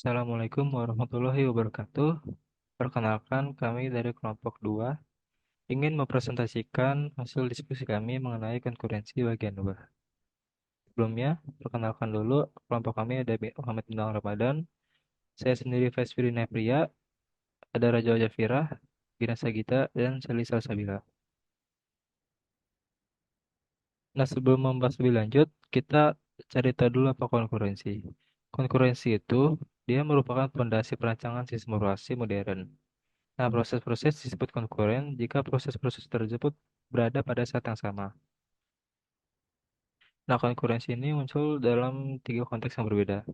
Assalamualaikum warahmatullahi wabarakatuh. Perkenalkan, kami dari kelompok 2 ingin mempresentasikan hasil diskusi kami mengenai konkurensi bagian 2. Sebelumnya, perkenalkan dulu, kelompok kami ada Muhammad bin Ramadan, saya sendiri Vesfirina Pria, ada Raja Jafira, Gina Sagita, dan Sally Salsabila. Nah, sebelum membahas lebih lanjut, kita cari tahu dulu apa konkurensi. Konkurensi itu, dia merupakan fondasi perancangan sistem operasi modern. Nah, proses-proses disebut konkuren jika proses-proses tersebut berada pada saat yang sama. Nah, konkurensi ini muncul dalam tiga konteks yang berbeda.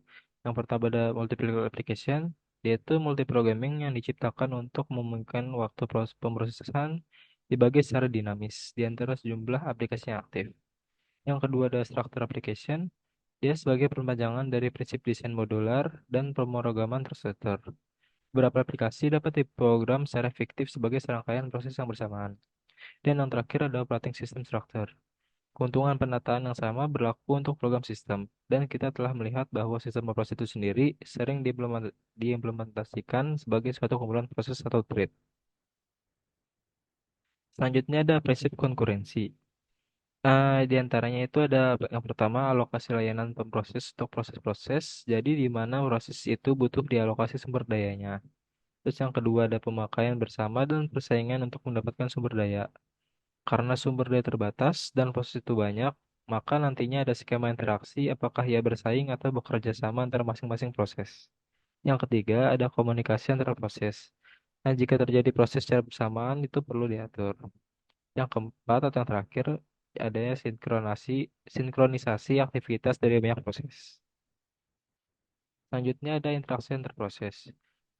Yang pertama ada multiple application, yaitu multiprogramming yang diciptakan untuk memungkinkan waktu pemrosesan dibagi secara dinamis di antara sejumlah aplikasi yang aktif. Yang kedua ada structure application, dia sebagai perpanjangan dari prinsip desain modular dan pemrograman terstruktur. Beberapa aplikasi dapat diprogram secara fiktif sebagai serangkaian proses yang bersamaan. Dan yang terakhir adalah operating system structure. Keuntungan penataan yang sama berlaku untuk program sistem, dan kita telah melihat bahwa sistem operasi itu sendiri sering diimplementasikan sebagai suatu kumpulan proses atau thread. Selanjutnya ada prinsip konkurensi. Di antaranya itu ada yang pertama alokasi layanan pemproses untuk proses-proses, jadi di mana proses itu butuh dialokasi sumber dayanya. Terus yang kedua ada pemakaian bersama dan persaingan untuk mendapatkan sumber daya. Karena sumber daya terbatas dan proses itu banyak, maka nantinya ada skema interaksi apakah ia bersaing atau bekerja sama antara masing-masing proses. Yang ketiga, ada komunikasi antara proses. Nah, jika terjadi proses secara bersamaan, itu perlu diatur. Yang keempat atau yang terakhir, adanya sinkronisasi aktivitas dari banyak proses. Selanjutnya ada interaksi antar proses.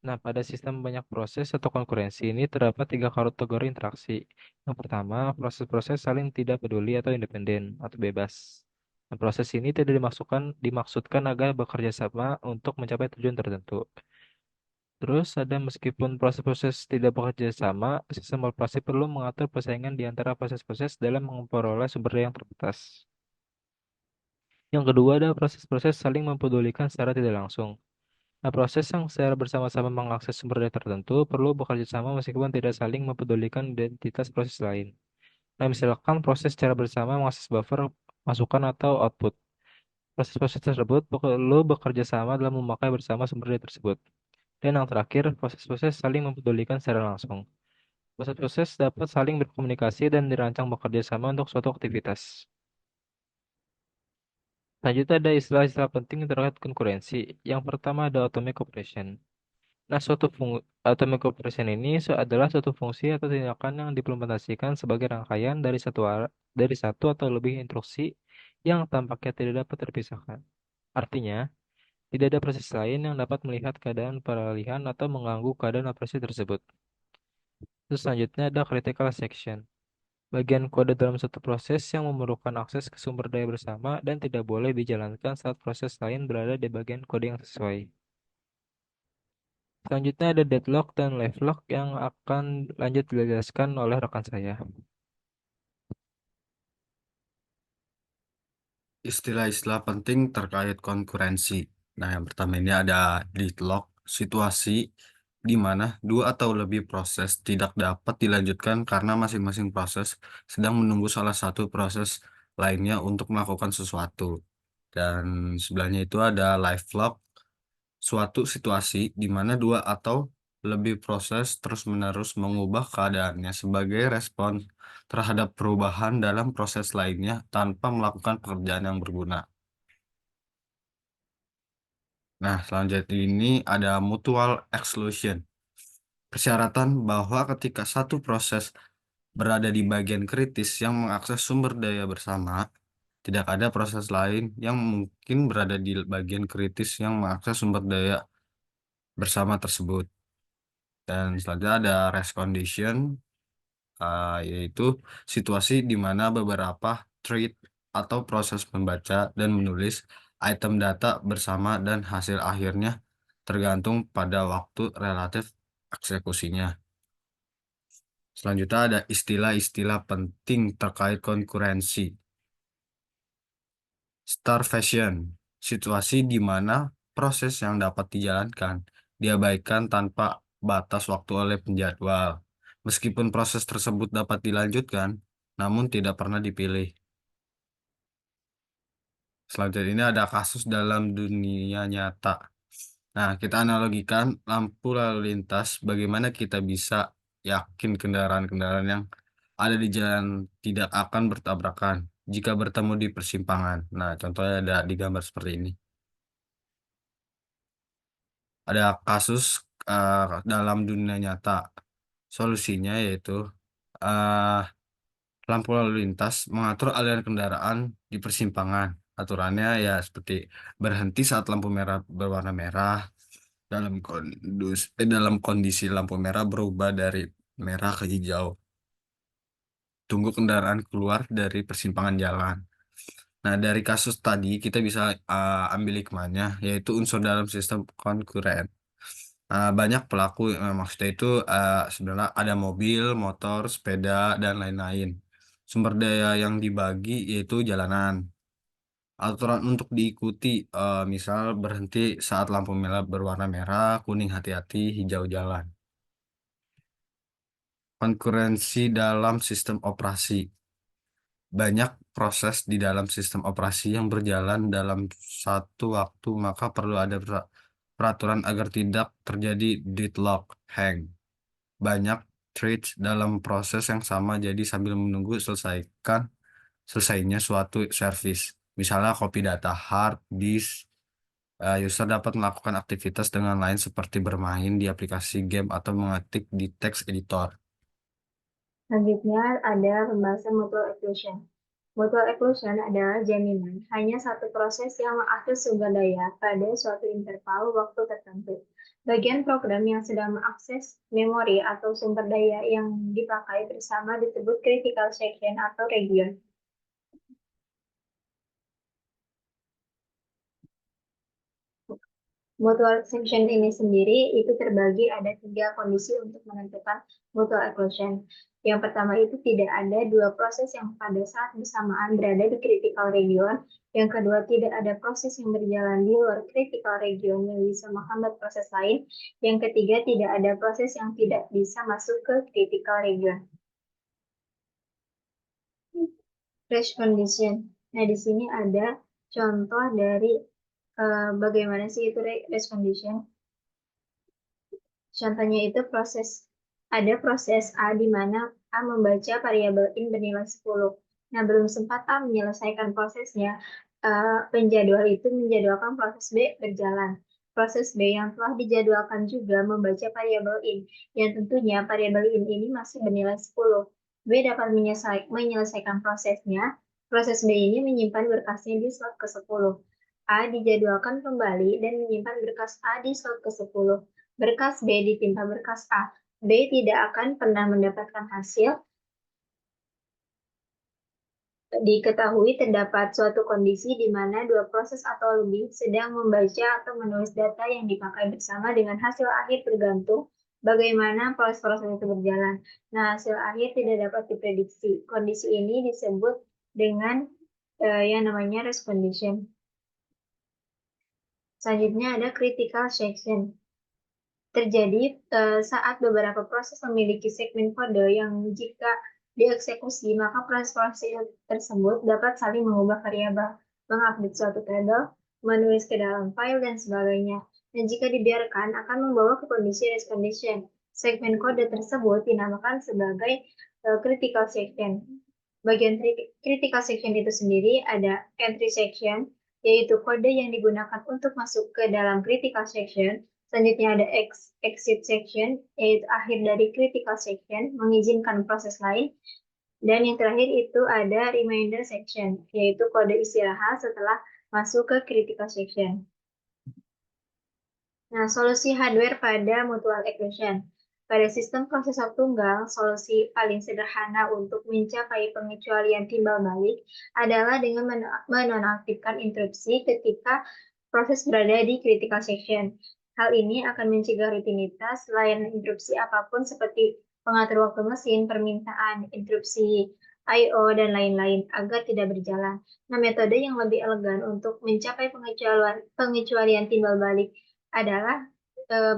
Nah, pada sistem banyak proses atau konkurensi ini terdapat tiga kategori interaksi. Yang pertama, proses-proses saling tidak peduli atau independen atau bebas. Nah, proses ini tidak dimaksudkan agar bekerja sama untuk mencapai tujuan tertentu. Terus ada meskipun proses-proses tidak bekerja sama, sistem operasi perlu mengatur persaingan di antara proses-proses dalam memperoleh sumber daya yang terbatas. Yang kedua ada proses-proses saling mempedulikan secara tidak langsung. Nah, proses yang secara bersama-sama mengakses sumber daya tertentu perlu bekerja sama meskipun tidak saling mempedulikan identitas proses lain. Nah, misalkan proses secara bersama mengakses buffer, masukan atau output. Proses-proses tersebut perlu bekerja sama dalam memakai bersama sumber daya tersebut. Dan yang terakhir, proses-proses saling mempedulikan secara langsung. Proses-proses dapat saling berkomunikasi dan dirancang bekerja sama untuk suatu aktivitas. Selanjutnya ada istilah-istilah penting terkait konkurensi. Yang pertama ada atomic operation. Nah, atomic operation ini adalah suatu fungsi atau tindakan yang diimplementasikan sebagai rangkaian dari satu atau lebih instruksi yang tampaknya tidak dapat terpisahkan. Artinya, tidak ada proses lain yang dapat melihat keadaan peralihan atau mengganggu keadaan operasi tersebut. Terus selanjutnya ada critical section. Bagian kode dalam suatu proses yang memerlukan akses ke sumber daya bersama dan tidak boleh dijalankan saat proses lain berada di bagian kode yang sesuai. Selanjutnya ada deadlock dan livelock yang akan lanjut dijelaskan oleh rekan saya. Istilah-istilah penting terkait konkurensi. Nah, yang pertama ini ada deadlock, situasi di mana dua atau lebih proses tidak dapat dilanjutkan karena masing-masing proses sedang menunggu salah satu proses lainnya untuk melakukan sesuatu. Dan sebelahnya itu ada live lock, suatu situasi di mana dua atau lebih proses terus-menerus mengubah keadaannya sebagai respon terhadap perubahan dalam proses lainnya tanpa melakukan pekerjaan yang berguna. Nah, selanjutnya ini ada mutual exclusion. Persyaratan bahwa ketika satu proses berada di bagian kritis yang mengakses sumber daya bersama, tidak ada proses lain yang mungkin berada di bagian kritis yang mengakses sumber daya bersama tersebut. Dan selanjutnya ada rest condition, yaitu situasi di mana beberapa thread atau proses membaca dan menulis item data bersama dan hasil akhirnya tergantung pada waktu relatif eksekusinya. Selanjutnya ada istilah-istilah penting terkait konkurensi. Starvation, situasi di mana proses yang dapat dijalankan diabaikan tanpa batas waktu oleh penjadwal. Meskipun proses tersebut dapat dilanjutkan, namun tidak pernah dipilih. Selanjutnya ini ada kasus dalam dunia nyata. Nah, kita analogikan lampu lalu lintas, bagaimana kita bisa yakin kendaraan-kendaraan yang ada di jalan tidak akan bertabrakan jika bertemu di persimpangan. Nah, contohnya ada di gambar seperti ini. Ada kasus dalam dunia nyata. Solusinya yaitu eh, lampu lalu lintas mengatur aliran kendaraan di persimpangan. Aturannya ya seperti berhenti saat lampu merah berwarna merah, dalam kondisi lampu merah berubah dari merah ke hijau. Tunggu kendaraan keluar dari persimpangan jalan. Nah, dari kasus tadi kita bisa ambil hikmahnya, yaitu unsur dalam sistem konkuren. Banyak pelaku, maksudnya itu sebenarnya ada mobil, motor, sepeda, dan lain-lain. Sumber daya yang dibagi yaitu jalanan. Aturan untuk diikuti, misal berhenti saat lampu merah berwarna merah, kuning hati-hati, hijau jalan. Konkurensi dalam sistem operasi. Banyak proses di dalam sistem operasi yang berjalan dalam satu waktu, maka perlu ada peraturan agar tidak terjadi deadlock, hang. Banyak threads dalam proses yang sama, jadi sambil menunggu selesainya suatu service. Misalnya copy data hard disk, user dapat melakukan aktivitas dengan lain seperti bermain di aplikasi game atau mengetik di text editor. Selanjutnya ada pembahasan mutual exclusion. Mutual exclusion adalah jaminan hanya satu proses yang mengakses sumber daya pada suatu interval waktu tertentu. Bagian program yang sedang mengakses memori atau sumber daya yang dipakai bersama disebut critical section atau region. Mutual exclusion ini sendiri itu terbagi ada 3 kondisi untuk menentukan mutual exclusion. Yang pertama itu tidak ada dua proses yang pada saat bersamaan berada di critical region. Yang kedua tidak ada proses yang berjalan di luar critical region yang bisa menghambat proses lain. Yang ketiga tidak ada proses yang tidak bisa masuk ke critical region. Race condition. Nah, di sini ada contoh dari bagaimana sih itu race condition. Contohnya itu ada proses A di mana A membaca variabel in bernilai 10. Nah, belum sempat A menyelesaikan prosesnya, penjadwal itu menjadwalkan proses B berjalan. Proses B yang telah dijadwalkan juga membaca variabel in, yang tentunya variabel in ini masih bernilai 10. B dapat menyelesaikan prosesnya. Proses B ini menyimpan berkasnya di slot ke-10. A dijadwalkan kembali dan menyimpan berkas A di slot ke-10. Berkas B ditimpa berkas A. B tidak akan pernah mendapatkan hasil. Diketahui terdapat suatu kondisi di mana dua proses atau lebih sedang membaca atau menulis data yang dipakai bersama dengan hasil akhir tergantung bagaimana proses-proses itu berjalan. Nah, hasil akhir tidak dapat diprediksi. Kondisi ini disebut dengan yang namanya race condition. Selanjutnya ada critical section. Terjadi saat beberapa proses memiliki segmen kode yang jika dieksekusi, maka proses-proses tersebut dapat saling mengubah variabel, mengupdate suatu tabel, menulis ke dalam file, dan sebagainya. Dan jika dibiarkan, akan membawa ke kondisi race condition. Segmen kode tersebut dinamakan sebagai critical section. Bagian critical section itu sendiri ada entry section, yaitu kode yang digunakan untuk masuk ke dalam critical section. Selanjutnya ada exit section, yaitu akhir dari critical section, mengizinkan proses lain. Dan yang terakhir itu ada reminder section, yaitu kode istirahat setelah masuk ke critical section. Nah, solusi hardware pada mutual exclusion. Pada sistem prosesor tunggal, solusi paling sederhana untuk mencapai pengecualian timbal balik adalah dengan menonaktifkan interupsi ketika proses berada di critical section. Hal ini akan mencegah rutinitas layanan interupsi apapun seperti pengatur waktu mesin, permintaan interupsi I/O, dan lain-lain agar tidak berjalan. Nah, metode yang lebih elegan untuk mencapai pengecualian timbal balik adalah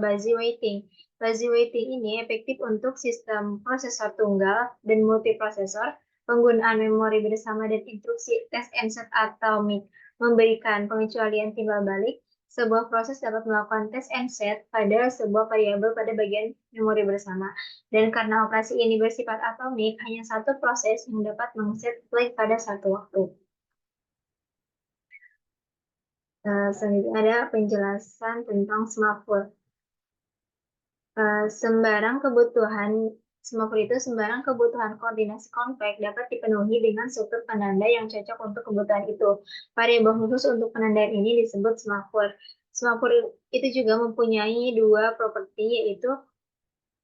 busy waiting. Busy waiting ini efektif untuk sistem prosesor tunggal dan multiprosesor. Penggunaan memori bersama dan instruksi test and set atomik memberikan pengecualian timbal balik. Sebuah proses dapat melakukan test and set pada sebuah variabel pada bagian memori bersama. Dan karena operasi ini bersifat atomik, hanya satu proses yang dapat mengset flag pada satu waktu. Selanjutnya ada penjelasan tentang semafor. Semafor itu sembarang kebutuhan koordinasi kompleks dapat dipenuhi dengan struktur penanda yang cocok untuk kebutuhan itu. Variabel khusus untuk penandaan ini disebut semafor. Semafor itu juga mempunyai dua properti, yaitu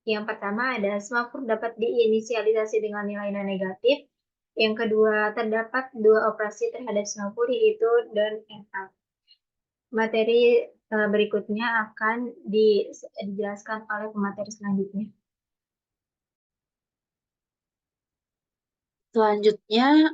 yang pertama ada semafor dapat diinisialisasi dengan nilai non-negatif. Yang kedua, terdapat dua operasi terhadap semafor, yaitu down and up. Materi berikutnya akan dijelaskan oleh pemateri selanjutnya. Selanjutnya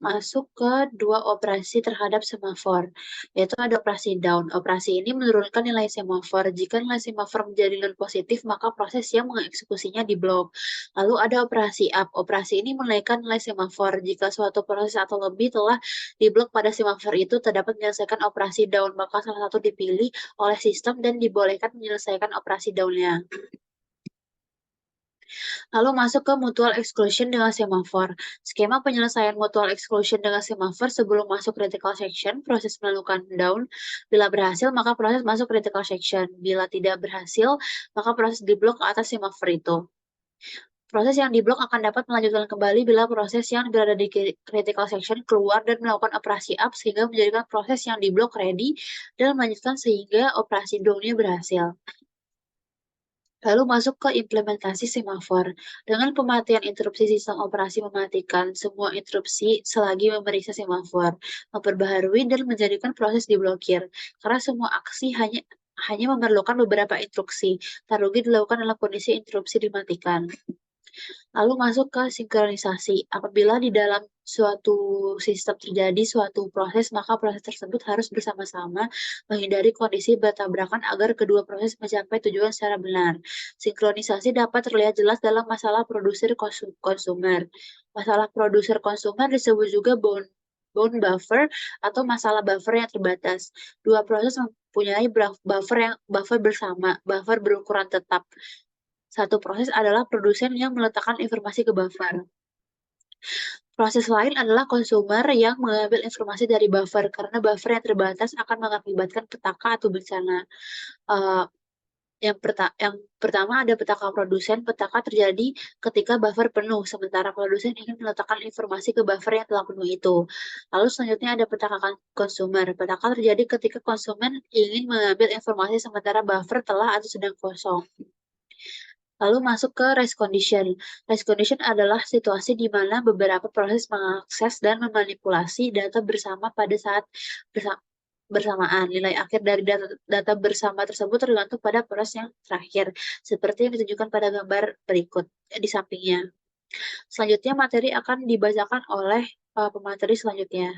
masuk ke dua operasi terhadap semafor, yaitu ada operasi down. Operasi ini menurunkan nilai semafor. Jika nilai semafor menjadi non-positif, maka proses yang mengeksekusinya diblok. Lalu ada operasi up. Operasi ini menaikkan nilai semafor. Jika suatu proses atau lebih telah diblok pada semafor itu, terdapat menyelesaikan operasi down, maka salah satu dipilih oleh sistem dan dibolehkan menyelesaikan operasi down-nya. Lalu masuk ke mutual exclusion dengan semafor. Skema penyelesaian mutual exclusion dengan semafor sebelum masuk critical section, proses melakukan down. Bila berhasil, maka proses masuk critical section. Bila tidak berhasil, maka proses diblok atas semafor itu. Proses yang diblok akan dapat melanjutkan kembali bila proses yang berada di critical section keluar dan melakukan operasi up sehingga menjadikan proses yang diblok ready dan melanjutkan sehingga operasi down-nya berhasil. Lalu masuk ke implementasi semafor. Dengan pematian interupsi sistem operasi mematikan semua interupsi selagi memeriksa semafor, memperbaharui dan menjadikan proses diblokir. Karena semua aksi hanya memerlukan beberapa instruksi. Tak rugi dilakukan dalam kondisi interupsi dimatikan. Lalu masuk ke sinkronisasi. Apabila di dalam suatu sistem terjadi suatu proses, maka proses tersebut harus bersama-sama menghindari kondisi bertabrakan agar kedua proses mencapai tujuan secara benar. Sinkronisasi dapat terlihat jelas dalam masalah produser konsumer. Masalah produser konsumer disebut juga bound buffer atau masalah buffer yang terbatas. Dua proses mempunyai buffer bersama, buffer berukuran tetap. Satu proses adalah produsen yang meletakkan informasi ke buffer. Proses lain adalah konsumer yang mengambil informasi dari buffer, karena buffer yang terbatas akan mengakibatkan petaka atau bencana. Yang pertama ada petaka produsen. Petaka terjadi ketika buffer penuh, sementara produsen ingin meletakkan informasi ke buffer yang telah penuh itu. Lalu selanjutnya ada petaka konsumer. Petaka terjadi ketika konsumen ingin mengambil informasi sementara buffer telah atau sedang kosong. Lalu masuk ke race condition. Race condition adalah situasi di mana beberapa proses mengakses dan memanipulasi data bersama pada saat bersamaan. Nilai akhir dari data bersama tersebut tergantung pada proses yang terakhir, seperti yang ditunjukkan pada gambar berikut di sampingnya. Selanjutnya materi akan dibacakan oleh pemateri selanjutnya.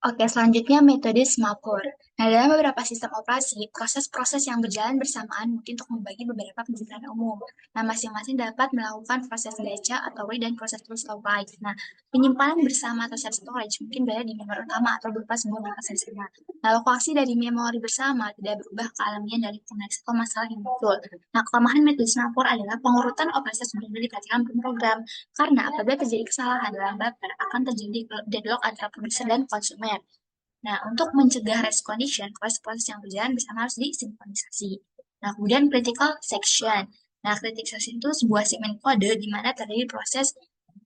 Oke, selanjutnya metode semafor. Nah, dalam beberapa sistem operasi, proses-proses yang berjalan bersamaan mungkin untuk membagi beberapa kebutuhan umum. Nah, masing-masing dapat melakukan proses baca atau read dan proses write. Nah, penyimpanan bersama atau shared storage mungkin berada di memori utama atau berupa sebuah berkas bersama. Nah, lokasi dari memori bersama tidak berubah kealamian dari koneksi atau masalah yang betul. Nah, kelemahan metode semafor adalah pengurutan operasi sebenarnya diperhatikan program. Karena apabila terjadi kesalahan dalam buffer, akan terjadi deadlock antara produsen dan konsumen. Nah, untuk mencegah race condition, proses-proses yang berjalan bersama harus disinkronisasi. Nah, kemudian critical section. Nah, critical section itu sebuah segmen kode di mana terjadi proses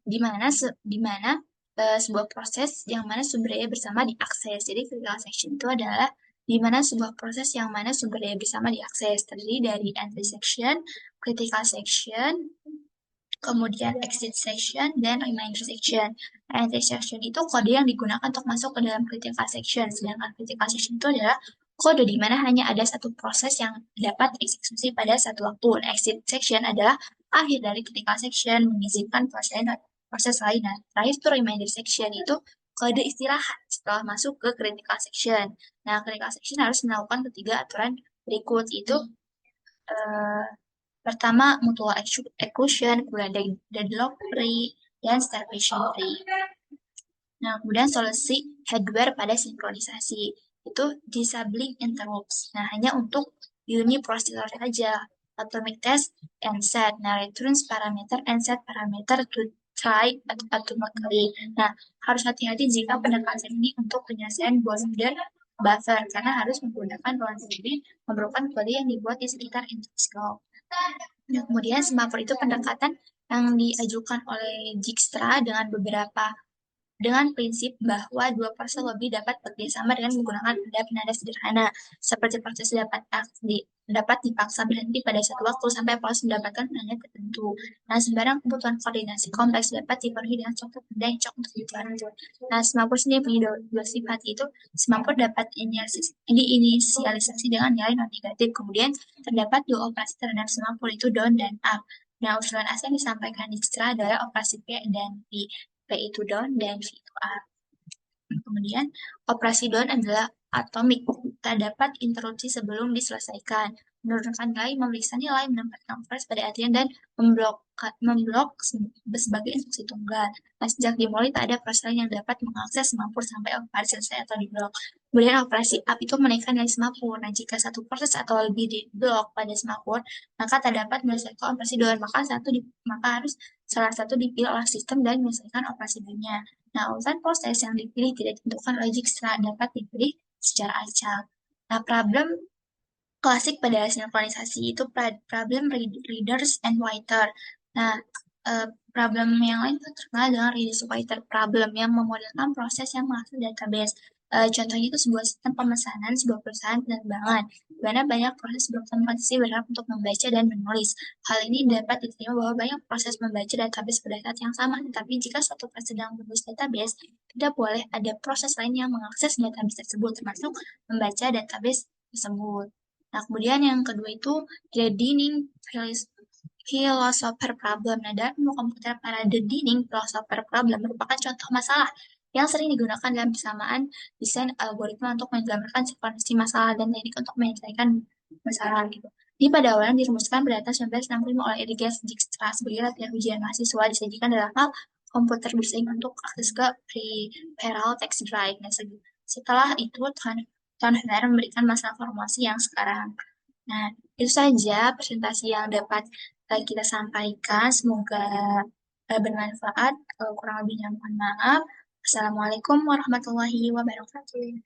di mana sebuah proses yang mana sumber daya bersama diakses. Jadi critical section itu adalah di mana sebuah proses yang mana sumber daya bersama diakses, terdiri dari entry section, critical section, kemudian exit section, dan reminder section. Entry section itu kode yang digunakan untuk masuk ke dalam critical section, sedangkan critical section itu adalah kode di mana hanya ada satu proses yang dapat eksekusi pada satu waktu. Exit section adalah akhir dari critical section, mengizinkan proses lain. Nah, terakhir itu remainder section, itu kode istirahat setelah masuk ke critical section. Nah, critical section harus melakukan ketiga aturan berikut, itu pertama mutual exclusion, kemudian deadlock free, dan starvation free. Nah, kemudian solusi hardware pada sinkronisasi itu disabling interrupts. Nah, hanya untuk uniprocessor saja. Atomic test and set. Nah, returns parameter and set parameter to try atomically. Nah, harus hati-hati jika pendekatan ini untuk penyelesaian border buffer karena harus menggunakan ruang sendiri memerlukan kode yang dibuat di sekitar instruksi. Nah, kemudian semafor itu pendekatan yang diajukan oleh Dijkstra dengan prinsip bahwa dua proses lebih dapat bekerjasama dengan menggunakan penanda sederhana, seperti proses dapat dipaksa berhenti pada satu waktu sampai proses mendapatkan penanda tertentu. Nah, sembarang kebutuhan koordinasi kompleks dapat dipenuhi dengan contoh benda yang cocok untuk dilanjut. Nah, semafor sendiri punya dua sifat, itu semafor dapat diinisialisasi dengan nilai non negatif. Kemudian terdapat dua operasi terhadap semafor, itu down dan up. Nah, usulan asal yang disampaikan Dijkstra adalah operasi P dan P. P itu down dan V itu up. Kemudian operasi down adalah atomic, tak dapat interupsi sebelum diselesaikan. Menurunkan nilai, memeriksa nilai, menempatkan operasi pada antrian, dan memblok sebagai instruksi tunggal. Nah, sejak dimulai tak ada proses lain yang dapat mengakses semafor sampai operasi selesai atau diblok. Kemudian operasi up itu menaikkan nilai semafor. Nah, jika satu proses atau lebih diblok pada semafor, maka tak dapat menyelesaikan operasi down, maka harus salah satu dipilih oleh sistem dan menyelesaikan operasi down-nya. Nah, urutan proses yang dipilih tidak ditentukan oleh Dijkstra, dapat dipilih secara acak. Nah, problem klasik pada sinkronisasi itu problem readers and writer. Nah, problem yang lain itu terkenal dengan readers writer problem yang memodelkan proses yang mengakses database. Contohnya itu sebuah sistem pemesanan sebuah perusahaan penerbangan, di mana banyak proses berkompetisi berhak untuk membaca dan menulis. Hal ini dapat diterima bahwa banyak proses membaca database pada saat yang sama, tetapi jika suatu proses sedang menulis database, tidak boleh ada proses lain yang mengakses database tersebut, termasuk membaca database tersebut. Nah, kemudian yang kedua itu Dedening philosopher problem. Nah, dalam ilmu komputer, para Dedening philosopher problem merupakan contoh masalah yang sering digunakan dalam persamaan desain algoritma untuk menggambarkan sequensi masalah dan teknik untuk menyelesaikan masalah gitu. Di pada awalnya dirumuskan pada tahun 1965 oleh Erich Dijkstra sebagai latihan ujian mahasiswa, disajikan dalam hal komputer bersaing untuk akses ke peripheral text drive. Nah, setelah itu Tahun memberikan masalah formasi yang sekarang. Nah, itu saja presentasi yang dapat kita sampaikan. Semoga bermanfaat. Kurang lebihnya mohon maaf. Assalamualaikum warahmatullahi wabarakatuh.